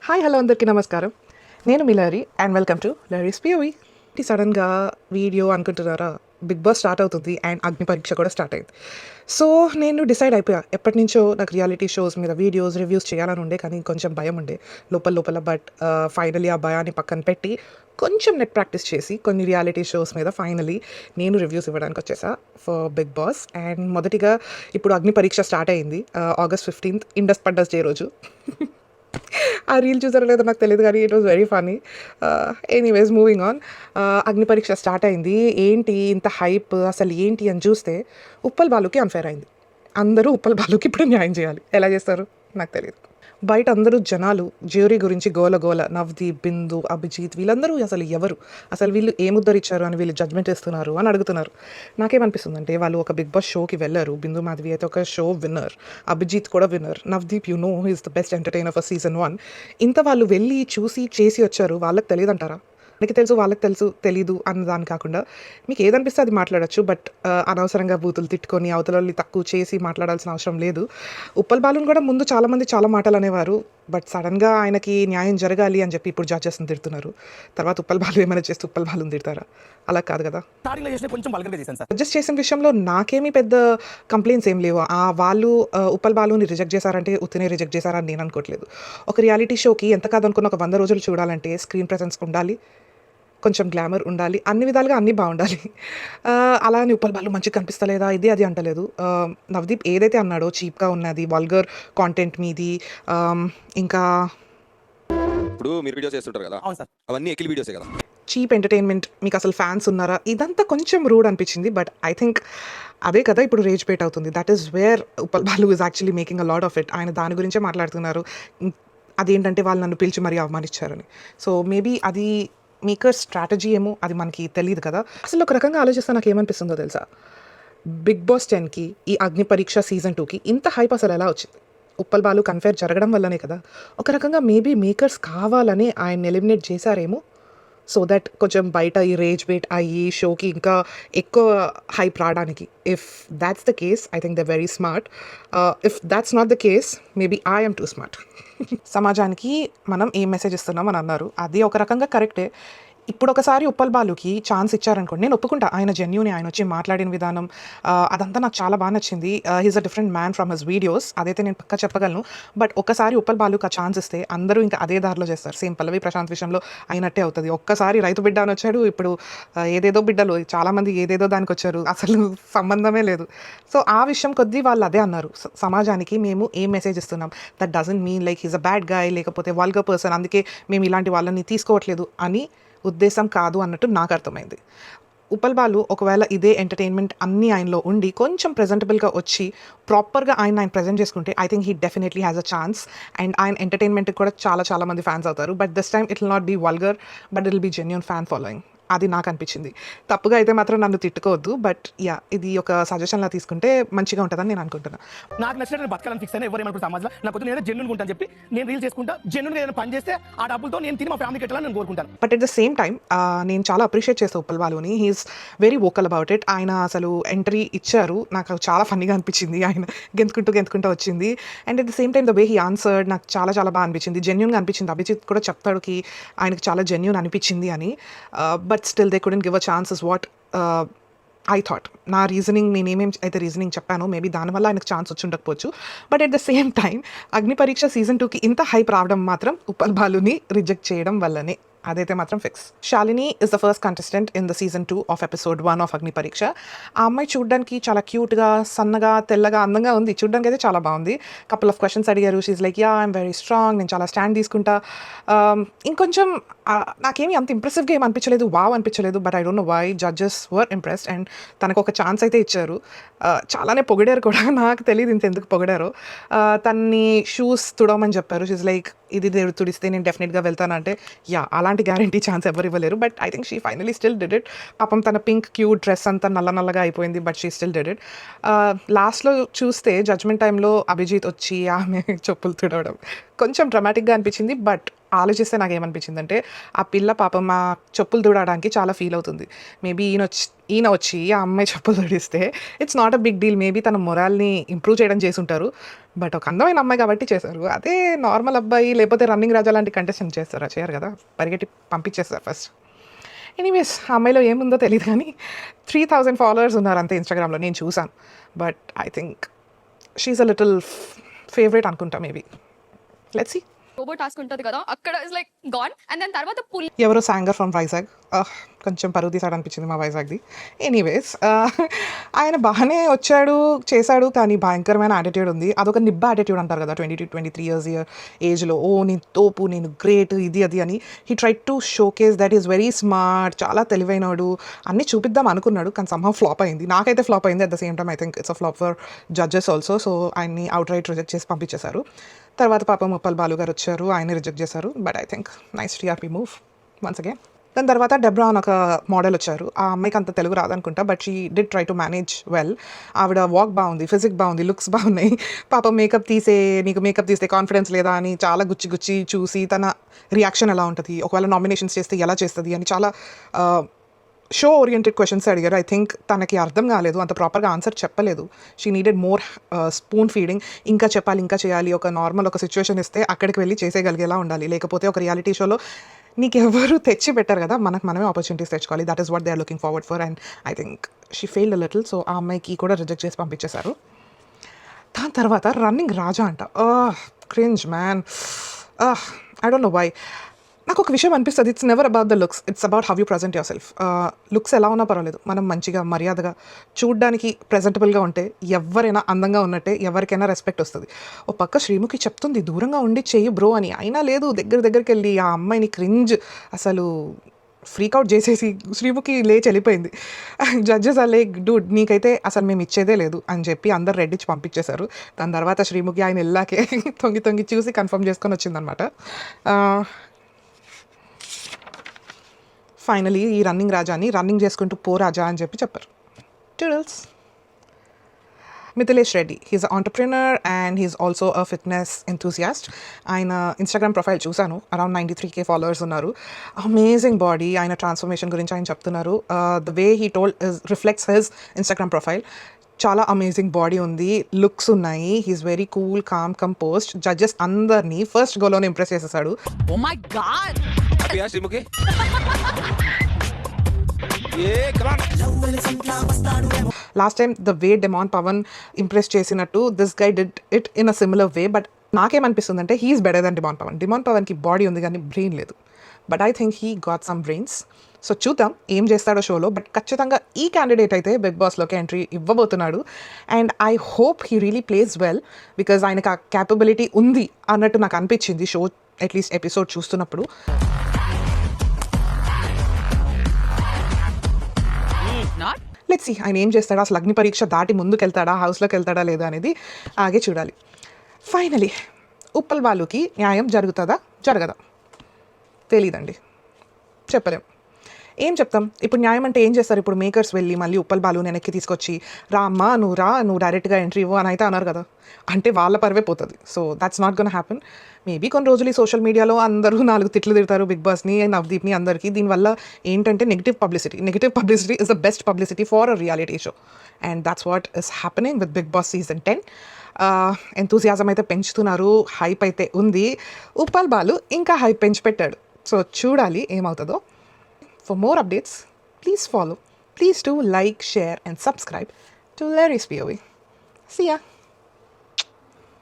Hi hello అందరికీ నమస్కారం. నేను మీ Lahari and welcome to Lahari's POV. సడన్గా వీడియో అనుకుంటున్నారా, బిగ్ బాస్ స్టార్ట్ అవుతుంది అండ్ అగ్ని పరీక్ష కూడా స్టార్ట్ అయింది. సో నేను డిసైడ్ అయిపోయా, ఎప్పటి నుంచో నాకు రియాలిటీ షోస్ మీద వీడియోస్ రివ్యూస్ చేయాలని ఉండే, కానీ కొంచెం భయం ఉండే లోపల లోపల. బట్ ఫైనలీ ఆ భయాన్ని పక్కన పెట్టి కొంచెం నెట్ ప్రాక్టీస్ చేసి కొన్ని రియాలిటీ షోస్ మీద ఫైనలీ నేను రివ్యూస్ ఇవ్వడానికి వచ్చేసా ఫర్ బిగ్ బాస్. అండ్ మొదటిగా ఇప్పుడు అగ్ని పరీక్ష స్టార్ట్ అయింది August 15th, ఇండస్ పండస్ డే రోజు. ఆ రీల్ చూసారో లేదో నాకు తెలియదు, కానీ it was very funny. Anyways moving on. Agni Pariksha start అయింది. ఏంటి ఇంత హైప్, అసలు ఏంటి అని చూస్తే ఉప్పల్ బాలుకి అన్ఫేర్ అయింది. అందరూ ఉప్పల్ బాలుకి ఇప్పుడు న్యాయం చేయాలి. ఎలా చేస్తారు నాకు తెలియదు. బయట అందరూ జనాలు జ్యూరీ గురించి గోల గోల, నవ్దీప్, బిందు, అభిజిత్ వీళ్ళందరూ అసలు ఎవరు, అసలు వీళ్ళు ఏముద్దరిచ్చారు అని వీళ్ళు జడ్జ్మెంట్ ఇస్తున్నారు అని అడుగుతున్నారు. నాకేమనిపిస్తుందంటే వాళ్ళు ఒక బిగ్ బాస్ షోకి వెళ్ళారు. బిందు మాధవి అయితే ఒక షో విన్నర్, అభిజిత్ కూడా winner, Navdeep you know is the best entertainer for season 1. ఇంత వాళ్ళు వెళ్ళి చూసి చేసి వచ్చారు, వాళ్ళకి తెలియదంటారా? మీకు తెలుసు వాళ్ళకి తెలుసు తెలీదు అన్న దాని కాకుండా మీకు ఏదనిపిస్తే అది మాట్లాడచ్చు. బట్ అనవసరంగా బూతులు తిట్టుకొని అవతలని తక్కువ చేసి మాట్లాడాల్సిన అవసరం లేదు. ఉప్పల్ బాలుని కూడా ముందు చాలామంది చాలా మాటలు అనేవారు, బట్ సడన్గా ఆయనకి న్యాయం జరగాలి అని చెప్పి ఇప్పుడు జడ్జెస్ని తిడుతున్నారు. తర్వాత ఉప్పల్ బాలు ఏమైనా చేస్తే ఉప్పల్ బాలుని తిడతారా? అలా కాదు కదా. జడ్జెస్ చేసిన విషయంలో నాకేమీ పెద్ద కంప్లైంట్స్ ఏం లేవు. వాళ్ళు ఉప్పల్ బాలుని రిజెక్ట్ చేశారంటే ఉత్తినే రిజెక్ట్ చేశారని నేను అనుకోవట్లేదు. ఒక రియాలిటీ షోకి ఎంత కాదనుకున్న ఒక 100 రోజులు చూడాలంటే స్క్రీన్ ప్రెజెన్స్ ఉండాలి, కొంచెం గ్లామర్ ఉండాలి, అన్ని విధాలుగా అన్నీ బాగుండాలి. అలా అని ఉప్పల్ బాలు మంచిగా కనిపిస్తలేదా ఇది అది అంటలేదు. నవదీప్ ఏదైతే అన్నాడో చీప్గా ఉన్నది, వల్గర్ కాంటెంట్ మీది, ఇంకా ఇప్పుడు మీరు వీడియోస్ చేస్తుంటారు కదా, అవును సార్, అవన్నీ ఎకిల్ వీడియోసే కదా. చీప్ ఎంటర్టైన్మెంట్, మీకు అసలు ఫ్యాన్స్ ఉన్నారా, ఇదంతా కొంచెం రూడ్ అనిపించింది. బట్ ఐ థింక్ అదే కదా ఇప్పుడు రేజ్ బేట్ అవుతుంది. That is where Uppal Balu is actually making a lot of it. ఆయన దాని గురించే మాట్లాడుతున్నారు. అదేంటంటే వాళ్ళు నన్ను పిలిచి మరీ అవమానించారని. సో మేబీ అది మేకర్ స్ట్రాటజీ ఏమో, అది మనకి తెలియదు కదా. అసలు ఒక రకంగా ఆలోచిస్తే నాకు ఏమనిపిస్తుందో తెలుసా, బిగ్ బాస్ 10కి ఈ అగ్ని పరీక్ష సీజన్ 2కి ఇంత హైప్ అసలు ఎలా వచ్చింది? ఉప్పల్ బాలు కన్ఫేర్ జరగడం వల్లనే కదా. ఒక రకంగా మేబీ మేకర్స్ కావాలని ఆయన ఎలిమినేట్ చేశారేమో, సో దట్ కొంచెం బయట ఈ రేజ్ బేట్ అయ్యి షోకి ఇంకా ఎక్కువ హైప్ రావడానికి. If that's the case I think they very smart. If that's not the case maybe I am two smart. సమాజానికి మనం ఏం మెసేజ్ ఇస్తున్నాం అని అన్నారు, అది ఒక రకంగా కరెక్టే. ఇప్పుడు ఒకసారి ఉప్పల్ బాలుకి ఛాన్స్ ఇచ్చారనుకోండి, నేను ఒప్పుకుంటా. ఆయన జెన్యూని, ఆయన వచ్చి మాట్లాడిన విధానం అదంతా నాకు చాలా బాగా నచ్చింది. He's a different man from his videos, అదైతే నేను పక్కా చెప్పగలను. బట్ ఒక్కసారి ఉప్పల్ బాలుకి ఆ ఛాన్స్ ఇస్తే అందరూ ఇంకా అదే దారిలో చేస్తారు. సేమ్ పల్లవి ప్రశాంత్ విషయంలో అయినట్టే అవుతుంది. ఒక్కసారి రైతు బిడ్డ అని వచ్చాడు, ఇప్పుడు ఏదేదో బిడ్డలు చాలామంది ఏదేదో దానికి వచ్చారు, అసలు సంబంధమే లేదు. సో ఆ విషయం కొద్దీ వాళ్ళు అదే అన్నారు, సమాజానికి మేము ఏం మెసేజ్ ఇస్తున్నాం, that doesn't mean like he's a bad guy లేకపోతే వల్గర్ పర్సన్, అందుకే మేము ఇలాంటి వాళ్ళని తీసుకోవట్లేదు అని ఉద్దేశం కాదు అన్నట్టు నాకు అర్థమైంది. ఉప్పల్ బాలు ఒకవేళ ఇదే ఎంటర్టైన్మెంట్ అన్నీ ఆయనలో ఉండి కొంచెం ప్రెజెంటబుల్గా వచ్చి ప్రాపర్గా ఆయన ప్రజెంట్ చేసుకుంటే I think he definitely has a chance. And ఆయన ఎంటర్టైన్మెంట్కి కూడా చాలా మంది ఫ్యాన్స్ అవుతారు. But this time it will not be vulgar, but it will be genuine fan following. అది నాకు అనిపించింది. తప్పుగా అయితే మాత్రం నన్ను తిట్టుకోవద్దు, బట్ యా, ఇది ఒక సజెషన్లా తీసుకుంటే మంచిగా ఉంటుందని నేను అనుకుంటున్నాను. నాకు నచ్చినట్టు బతకాలని ఫిక్స్ అయినా ఎవరు ఏమనుకుంటే సమాజంలో నాకు నేను జెన్యున్ ఉంటాను చెప్పి నేను రీల్ చేసుకుంటా, జెన్యున్ ఏదైనా పని చేస్తే ఆ డబ్బులతో నేను తిని మా ఫ్యామిలీ కట్టాలని నేను కోరుకుంటాను. But at the same time నేను చాలా అప్రిషియేట్ చేస్తాను ఉప్పల్ బాలుని. He's very vocal about it. ఆయన అసలు ఎంట్రీ ఇచ్చారు, నాకు చాలా ఫన్నీగా అనిపించింది. ఆయన గెంతుకుంటూ వచ్చింది. And at the same time the way he answered నాకు చాలా బాగా అనిపించింది, జెన్యూన్గా అనిపించింది. అభిజిత్ కూడా చెప్తాడు కి ఆయనకు చాలా జెన్యూన్ అనిపించింది అని. But still they couldn't give a chance is what I thought. నా రీజనింగ్, నేనేమేం అయితే రీజనింగ్ చెప్పానో మేబీ దానివల్ల ఆయనకు ఛాన్స్ వచ్చి ఉండకపోవచ్చు. But at the same time అగ్ని పరీక్ష సీజన్ 2కి ఇంత హైప్ రావడం మాత్రం ఉప్పల్ బాలుని రిజెక్ట్ చేయడం వల్లనే, అదైతే మాత్రం fix. Shalini is the first contestant in the season 2 of episode 1 of అగ్ని పరీక్ష. ఆ అమ్మాయి చూడడానికి చాలా క్యూట్గా, సన్నగా, తెల్లగా, అందంగా ఉంది. చూడడానికి అయితే చాలా బాగుంది. కపుల్ ఆఫ్ క్వశ్చన్స్ అడిగారు. She like ya I'm very strong, నేను చాలా స్టాండ్ తీసుకుంటా. ఇంకొంచెం నాకేమీ అంత ఇంప్రెసివ్గా ఏం అనిపించలేదు, వావ్ అనిపించలేదు. But I don't know why judges were impressed and తనకు ఒక ఛాన్స్ అయితే ఇచ్చారు. చాలానే పొగిడారు కూడా, నాకు తెలియదు ఇంత ఎందుకు పొగిడారో. తన్ని షూస్ తుడవమని చెప్పారు. షీఈ్ లైక్ ఇది తుడిస్తే నేను డెఫినెట్గా వెళ్తానంటే యా, అలాంటి గ్యారంటీ ఛాన్స్ ఎవరు ఇవ్వలేరు. But I think she finally still did it. పాపం తన పింక్ క్యూట్ డ్రెస్ అంతా నల్లగా అయిపోయింది, but she still did it. లాస్ట్లో చూస్తే జడ్జ్మెంట్ టైంలో అభిజిత్ వచ్చి ఆమె చెప్పులు తుడవడం కొంచెం డ్రమాటిక్గా అనిపించింది. బట్ ఆలోచిస్తే నాకేమనిపించిందంటే ఆ పిల్ల పాపం మా చెప్పులు తుడడానికి చాలా ఫీల్ అవుతుంది. మేబీ ఈయన వచ్చి ఆ అమ్మాయి చెప్పులు తుడిస్తే it's not a big deal. Maybe తన మొరాల్ని ఇంప్రూవ్ చేయడం చేసుంటారు. బట్ ఒక అందమైన అమ్మాయి కాబట్టి చేశారు. అదే నార్మల్ అబ్బాయి లేకపోతే రన్నింగ్ రాజా లాంటి కంటెస్టెంట్ చేస్తారా? చేయరు కదా, పరిగెట్టి పంపించేస్తారు ఫస్ట్. ఎనీవేస్ ఆ అమ్మాయిలో ఏముందో తెలియదు కానీ 3000 ఫాలోవర్స్ ఉన్నారు అంతే ఇన్స్టాగ్రామ్లో, నేను చూసాను. But I think she's a little favourite అనుకుంటా maybe. Let's see. Robo task ఉంటుంది కదా, అక్కడ is like gone and then తర్వాత పుల్ ఎవరో సాంగర్ ఫ్రమ్ వైజాగ్, కొంచెం పరువు తీసాడు అనిపించింది మా వైజాగ్ది. ఎనీవేస్ ఆయన బాగానే వచ్చాడు చేశాడు, కానీ భయంకరమైన యాటిట్యూడ్ ఉంది. అదొక నిబ్బ యాటిట్యూడ్ అంటారు కదా 22-23 ఇయర్స్ ఏజ్లో. ఓ నేను తోపు, నేను గ్రేట్, ఇది అది అని he try to showcase that is very smart, చాలా తెలివైనడు అన్నీ చూపిద్దాం అనుకున్నాడు, కానీ సమ్హౌ ఫ్లాప్ అయింది. నాకైతే ఫ్లాప్ అయింది. At the same time I think it's a flop for judges also. So ఆయన్ని అవుట్ రైట్ రిజెక్ట్ చేసి పంపించేశారు. తర్వాత పాపం ఉప్పల్ బాలు గారు వచ్చారు, ఆయన రిజెక్ట్ చేశారు. But I think nice TRP move once again. దాని తర్వాత డెబ్రా అని ఒక మోడల్ వచ్చారు. ఆ అమ్మాయికి అంత తెలుగు రాదనుకుంటా, but she did try to manage well. ఆవిడ వాక్ బాగుంది, ఫిజిక్ బాగుంది, లుక్స్ బాగున్నాయి. పాపం నీకు మేకప్ తీస్తే కాన్ఫిడెన్స్ లేదా అని చాలా గుచ్చి చూసి తన రియాక్షన్ ఎలా ఉంటుంది, ఒకవేళ నామినేషన్స్ చేస్తే ఎలా చేస్తుంది అని చాలా షో ఓరియంటెడ్ క్వశ్చన్స్ అడిగారు. ఐ థింక్ తనకి అర్థం కాలేదు, అంత ప్రాపర్గా ఆన్సర్ చెప్పలేదు. She needed more spoon feeding. ఇంకా చెప్పాలి, ఇంకా చేయాలి. ఒక నార్మల్ ఒక సిచ్యువేషన్ ఇస్తే అక్కడికి వెళ్ళి చేసేయగలిగేలా ఉండాలి. లేకపోతే ఒక రియాలిటీ షోలో నీకు ఎవరు తెచ్చి పెట్టారు కదా, మనమే ఆపర్చునిటీస్ తెచ్చుకోవాలి. That is what they are looking forward for. And I think she failed a little. So ఆ అమ్మాయికి కూడా రిజెక్ట్ చేసి పంపించేశారు. దాని తర్వాత రన్నింగ్ రాజా అంట. Cringe man. I don't know why. నాకు ఒక విషయం అనిపిస్తుంది, it's never about the looks, it's about how you present yourself. Looks ఎలా ఉన్నా పర్వాలేదు, మనం మంచిగా మర్యాదగా చూడ్డానికి ప్రజెంటబుల్గా ఉంటే ఎవరైనా అందంగా ఉన్నట్టే, ఎవరికైనా రెస్పెక్ట్ వస్తుంది. ఓ పక్క శ్రీముఖి చెప్తుంది దూరంగా ఉండి చెయ్యి బ్రో అని, అయినా లేదు, దగ్గరికి వెళ్ళి ఆ అమ్మాయిని క్రింజ్ అసలు ఫ్రీక్అవుట్ చేసేసి శ్రీముఖి లేచి వెళ్ళిపోయింది. జడ్జెస్ అలే డూడ్ నీకైతే అసలు మేము ఇచ్చేదే లేదు అని చెప్పి అందరు రెడ్డిచ్చి పంపించేశారు. దాని తర్వాత శ్రీముఖి ఆయన వెళ్ళాకే తొంగి చూసి కన్ఫర్మ్ చేసుకొని వచ్చిందనమాట. ఫైనలీ ఈ రన్నింగ్ రాజాని రన్నింగ్ చేసుకుంటూ పో రాజా అని చెప్పారు. Toodles. Mithilesh Reddy, he's a entrepreneur and he's also a fitness enthusiast. ఆయన ఇన్స్టాగ్రామ్ ప్రొఫైల్ చూశాను, అరౌండ్ 93K ఫాలోవర్స్ ఉన్నారు. Amazing body. ఆయన ట్రాన్స్ఫర్మేషన్ గురించి ఆయన చెప్తున్నారు. The way he told reflects his Instagram profile. చాలా అమేజింగ్ బాడీ ఉంది, లుక్స్ ఉన్నాయి. He's very cool, calm, composed. Judges అందరినీ ఫస్ట్ గోలోనే ఇంప్రెస్ చేసేసాడు. Oh my God. హ్యాపీయా శ్రీముఖి? ఏ come on. Last time the way demon Pavan impress చేసినట్టు this guy did it in a similar way. But నాకేమనిపిస్తుంది అంటే he's better then demon Pavan. Demon పవన్కి body ఉంది కానీ బ్రెయిన్ లేదు. But I think he got some brains. So చూద్దాం ఏం చేస్తాడో షోలో. బట్ ఖచ్చితంగా ఈ క్యాండిడేట్ అయితే బిగ్ బాస్లోకి ఎంట్రీ ఇవ్వబోతున్నాడు. And I hope he really plays well, because ఆయనకు ఆ క్యాపబిలిటీ ఉంది అన్నట్టు నాకు అనిపించింది షో అట్లీస్ట్ ఎపిసోడ్ చూస్తున్నప్పుడు. లెట్స్ సీ ఆయన ఏం చేస్తాడా, అసలు అగ్ని పరీక్ష దాటి ముందుకు వెళ్తాడా, హౌస్లోకి వెళ్తాడా లేదా అనేది ఆగే చూడాలి. ఫైనలీ ఉప్పల్ బాలుకి న్యాయం జరుగుతుందా జరగదా తెలీదండి, చెప్పలేం. ఏం చెప్తాం ఇప్పుడు? న్యాయం అంటే ఏం చేస్తారు ఇప్పుడు? మేకర్స్ వెళ్ళి మళ్ళీ ఉప్పల్ బాలు వెనక్కి తీసుకొచ్చి నువ్వు డైరెక్ట్గా ఎంట్రీ ఇవ్వు అని అయితే అన్నారు కదా, అంటే వాళ్ళ పరువే పోతుంది. So that's not gonna happen. Maybe కొన్ని రోజులు ఈ సోషల్ మీడియాలో అందరూ 4 తిట్లు తిడతారు బిగ్ బాస్ని, నవదీప్ని, అందరికీ. దీనివల్ల ఏంటంటే negative publicity is the best publicity for a reality show. And that's what is happening with Bigg Boss season 10. Enthusiasm అయితే పెంచుతున్నారు, హైప్ అయితే ఉంది. ఉప్పల్ బాలు ఇంకా హైప్ పెంచి పెట్టాడు. సో చూడాలి ఏమవుతుందో. For more updates, please follow. Please do like, share and subscribe to Larry's POV. See ya.